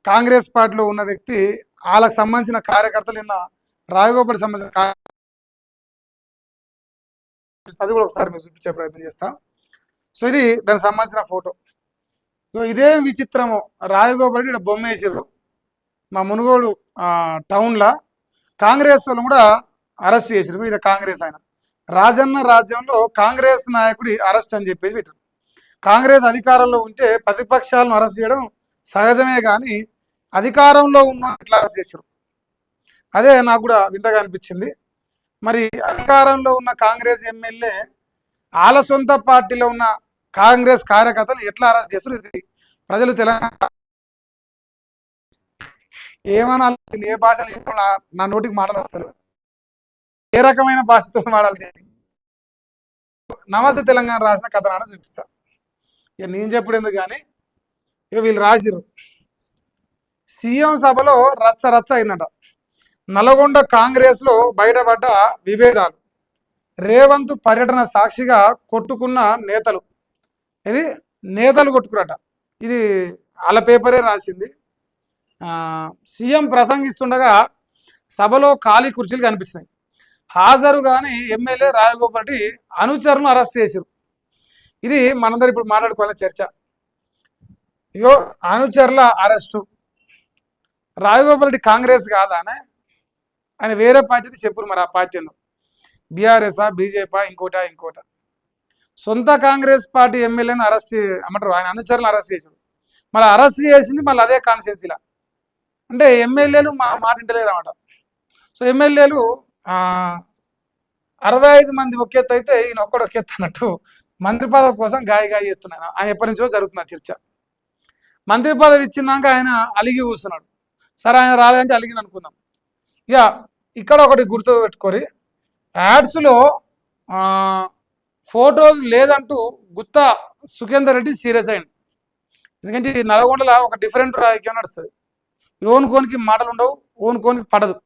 కాంగ్రెస్ పార్టీలో ఉన్న వ్యక్తి వాళ్ళకి సంబంధించిన కార్యకర్తలు నిన్న రాజగోపాల్ సంబంధించిన అది కూడా ఒకసారి మీరు చూపించే ప్రయత్నం చేస్తా. సో ఇది దానికి సంబంధించిన ఫోటో. ఇదే విచిత్రము, రాజగోపాల్ ఇక్కడ బొమ్మ వేసారు. మా మునుగోడు టౌన్లో కాంగ్రెస్ వాళ్ళు కూడా అరెస్ట్ చేసారు. ఇది కాంగ్రెస్ ఆయన రాజన్న రాజ్యంలో కాంగ్రెస్ నాయకుడి అరెస్ట్ అని చెప్పేసి పెట్టారు. కాంగ్రెస్ అధికారంలో ఉంటే ప్రతిపక్షాలను అరెస్ట్ చేయడం సహజమే, కానీ అధికారంలో ఉన్న ఇట్లా అరెస్ట్ చేశారు. అదే నాకు కూడా వింతగా అనిపించింది. మరి అధికారంలో ఉన్న కాంగ్రెస్ ఎమ్మెల్యే వాళ్ళ సొంత పార్టీలో ఉన్న కాంగ్రెస్ కార్యకర్తలు ఎట్లా అరెస్ట్ చేస్తారు? ఇది ప్రజలు తెలంగాణ ఏమన్నా ఏ భాషలు నా నోటికి మాటలు వస్తారు, ఏ రకమైన భాషతో మాడాలి? నమస్తే తెలంగాణ రాసిన కథనాన్ని చూపిస్తా. ఇక నేను చెప్పుడు ఎందుకు కానీ, ఇక వీళ్ళు రాసిరు. సీఎం సభలో రచ్చ రచ్చ అయిందట. నల్గొండ కాంగ్రెస్ లో బయటపడ్డ విభేదాలు, రేవంత్ పర్యటన సాక్షిగా కొట్టుకున్న నేతలు. ఇది నేతలు కొట్టుకురట. ఇది వాళ్ళ పేపరే రాసింది. సీఎం ప్రసంగిస్తుండగా సభలో ఖాళీ కుర్చీలు కనిపించినాయి. హాజరు కానీ ఎమ్మెల్యే రాజగోపాల్ రెడ్డి అనుచరులను అరెస్ట్ చేశారు. ఇది మనందరూ ఇప్పుడు మాట్లాడుకోవాలని చర్చ. ఇగో అనుచరుల అరెస్టు. రాజగోపాల్ రెడ్డి కాంగ్రెస్ కాదానే, ఆయన వేరే పార్టీది చెప్పురు. మరి ఆ పార్టీ ఎందుకు, బీఆర్ఎస్ఆ బీజేపీ ఇంకోట సొంత కాంగ్రెస్ పార్టీ ఎమ్మెల్యేను అరెస్ట్ అమ్మంటారు, ఆయన అనుచరులను అరెస్ట్ చేశారు. మళ్ళీ అరెస్ట్ చేసింది మళ్ళీ అదే కాన్స్టిట్యున్సీలా. అంటే ఎమ్మెల్యేలు మాట ఇంటలేరు అన్నమాట. సో ఎమ్మెల్యేలు 65 మంది ఒకెత్తు అయితే ఈయన ఒక్కడు ఒకెత్తు అన్నట్టు మంత్రి పదవి కోసం గాయ చేస్తున్నాను. ఆయన ఎప్పటి నుంచో జరుగుతున్న చర్చ. మంత్రి పదవి ఇచ్చినాక ఆయన అలిగి కూర్చున్నాడు. సరే ఆయన రాలేదంటే అలిగిన అనుకుందాం. ఇక ఇక్కడ ఒకటి గుర్తు పెట్టుకోరి, యాడ్స్లో ఫోటోలు లేదంటూ గుత్తా సుఖేందర్ రెడ్డి సీరియస్ అయింది. ఎందుకంటే ఈ నల్గొండలో ఒక డిఫరెంట్ రాజకీయం నడుస్తుంది. ఓనుకోనికి మాటలు ఉండవు, ఓనుకోనికి పడదు.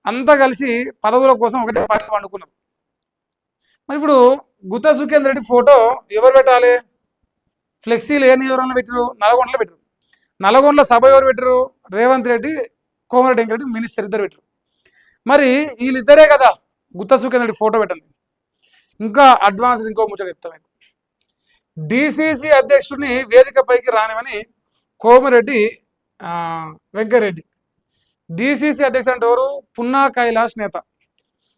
అంతా కలిసి పదవుల కోసం ఒకటే పార్టీ పండుకున్నారు. మరి ఇప్పుడు గుత్తా సుఖేందర్ రెడ్డి ఫోటో ఎవరు పెట్టాలి? ఫ్లెక్సీలు ఏ నియోజకవర్గంలో పెట్టారు? నల్గొండలో పెట్టారు. నల్గొండలో సభ ఎవరు పెట్టారు? రేవంత్ రెడ్డి, కోమరెడ్డి వెంకరెడ్డి మినిస్టర్ ఇద్దరు పెట్టారు. మరి వీళ్ళిద్దరే కదా గుత్తా సుఖేందర్ రెడ్డి ఫోటో పెట్టండి. ఇంకా అడ్వాన్స్ ఇంకో ముచ్చట చెప్తాను. డిసిసి అధ్యక్షుడిని వేదికపైకి రానివని కోమరెడ్డి వెంకరెడ్డి. డిసిసి అధ్యక్షుడు అంటే ఎవరు? పున్నా కైలాష్ నేత.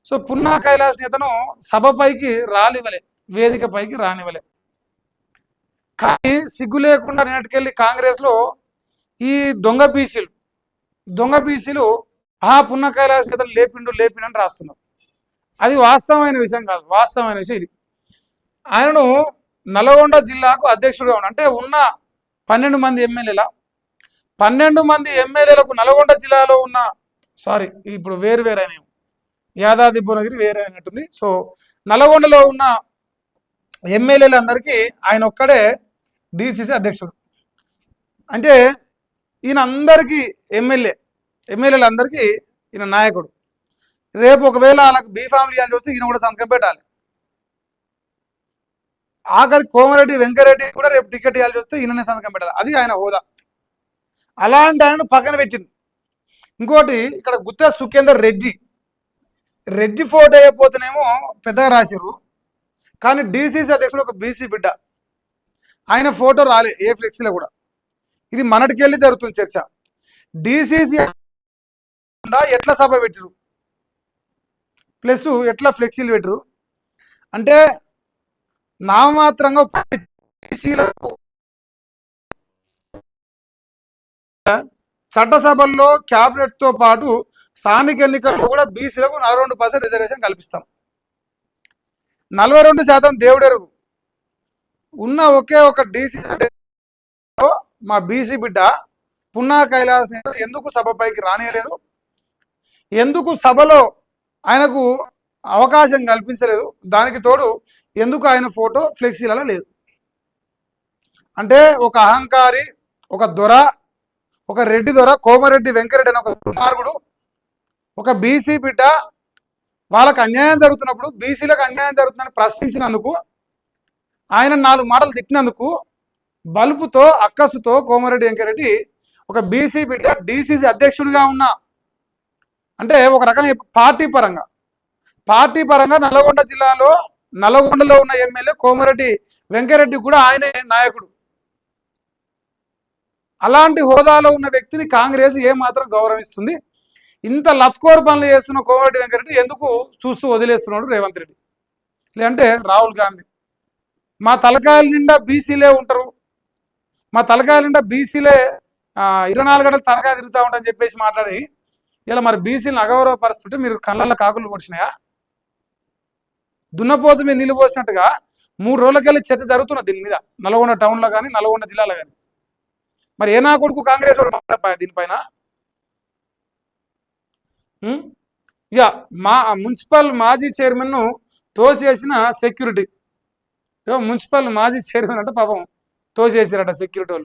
సో పున్నా కైలాష్ నేతను సభపైకి రానివ్వలే, వేదికపైకి రానివ్వలే. కానీ సిగ్గు లేకుండా నేటికెళ్ళి కాంగ్రెస్లో ఈ దొంగ బీసీలు పున్నా కైలాష్ నేతను లేపిండు అని రాస్తున్నారు. అది వాస్తవమైన విషయం కాదు. వాస్తవమైన విషయం ఇది. ఆయనను నల్గొండ జిల్లాకు అధ్యక్షుడిగా ఉన్నాడు. అంటే ఉన్న 12 మంది ఎమ్మెల్యేల 12 మంది ఎమ్మెల్యేలకు నల్గొండ జిల్లాలో ఉన్న ఇప్పుడు వేరైన యాదాద్రి భువనగిరి వేరే అయినట్టుంది. సో నల్గొండలో ఉన్న ఎమ్మెల్యేలందరికీ ఆయన ఒక్కడే డిసిసి అధ్యక్షుడు. అంటే ఈయన అందరికీ ఎమ్మెల్యేలందరికీ ఈయన నాయకుడు. రేపు ఒకవేళ వాళ్ళకి బీఫామ్లు ఇవ్వాల్సి వస్తే ఈయన కూడా సంతకం పెట్టాలి. ఆఖరి కోమరెడ్డి వెంకరెడ్డి కూడా రేపు టికెట్ ఇవ్వాల్సి వస్తే ఈయననే సంతకం పెట్టాలి. అది ఆయన హోదా. అలాంటి ఆయనను పక్కన పెట్టింది. ఇంకోటి ఇక్కడ గుత్తా సుఖేందర్ రెడ్డి ఫోటో అయిపోతేనేమో పెద్దగా రాశారు. కానీ డిసిసి అధ్యక్షుడు ఒక బీసీ బిడ్డ, ఆయన ఫోటో రాలే ఏ ఫ్లెక్సీలో కూడా. ఇది మనటికెళ్ళి జరుగుతుంది చర్చ. డిసిసి ఎట్లా సభ పెట్టరు, ప్లస్ ఎట్లా ఫ్లెక్సీలు పెట్టరు అంటే నామాత్రంగా చట్టసభల్లో క్యాబినెట్ తో పాటు స్థానిక ఎన్నికల్లో కూడా బీసీలకు 42% రిజర్వేషన్ కల్పిస్తాం. 42% దేవుడెరుగు ఉన్న ఒకే ఒక డిసిసి మా బీసీ బిడ్డ పున్నా కైలాస్ ఎందుకు సభపైకి రానియలేదు, ఎందుకు సభలో ఆయనకు అవకాశం కల్పించలేదు, దానికి తోడు ఎందుకు ఆయన ఫోటో ఫ్లెక్సీలలో లేదు. అంటే ఒక అహంకారి, ఒక దొర, ఒక రెడ్డి దొర కోమరెడ్డి వెంకరెడ్డి అనే ఒక దుర్మార్గుడు, ఒక బీసీ బిడ్డ వాళ్ళకు అన్యాయం జరుగుతున్నప్పుడు బీసీలకు అన్యాయం జరుగుతుందని ప్రశ్నించినందుకు, ఆయన 4 మాటలు తిట్టినందుకు బలుపుతో అక్కసుతో కోమరెడ్డి వెంకరెడ్డి ఒక బీసీ బిడ్డ డీసీసీ అధ్యక్షుడిగా ఉన్నా అంటే ఒక రకంగా పార్టీ పరంగా నల్గొండ జిల్లాలో నల్గొండలో ఉన్న ఎమ్మెల్యే కోమరెడ్డి వెంకరెడ్డి కూడా ఆయనే నాయకుడు. అలాంటి హోదాలో ఉన్న వ్యక్తిని కాంగ్రెస్ ఏమాత్రం గౌరవిస్తుంది? ఇంత లత్కోర్ పనులు చేస్తున్న కోమరెడ్డి వెంకరెడ్డి ఎందుకు చూస్తూ వదిలేస్తున్నాడు రేవంత్ రెడ్డి? లేదంటే రాహుల్ గాంధీ మా తలకాయల నిండా బీసీలే ఉంటారు, మా తలకాయల నిండా బీసీలే 24 గంటలు తలకాయ తిరుగుతూ ఉంటాయని చెప్పేసి మాట్లాడి ఇలా మరి బీసీలను అగౌరవపరుస్తుంటే మీరు కళ్ళల్లో కాకులు పొడిచినాయా? దున్నపోతు మీద నీళ్ళు పోసినట్టుగా 3 రోజులకెళ్ళి చర్చ జరుగుతున్నది దీని మీద, నల్గొండ టౌన్లో కానీ నల్గొండ జిల్లాలో కానీ. మరి ఏ నా కొడుకు కాంగ్రెస్ దీనిపైన? ఇక మున్సిపల్ మాజీ చైర్మన్ను తోసేసిన సెక్యూరిటీ, మున్సిపల్ మాజీ చైర్మన్ అంటే పాపం తోసేసారట సెక్యూరిటీ వాళ్ళు.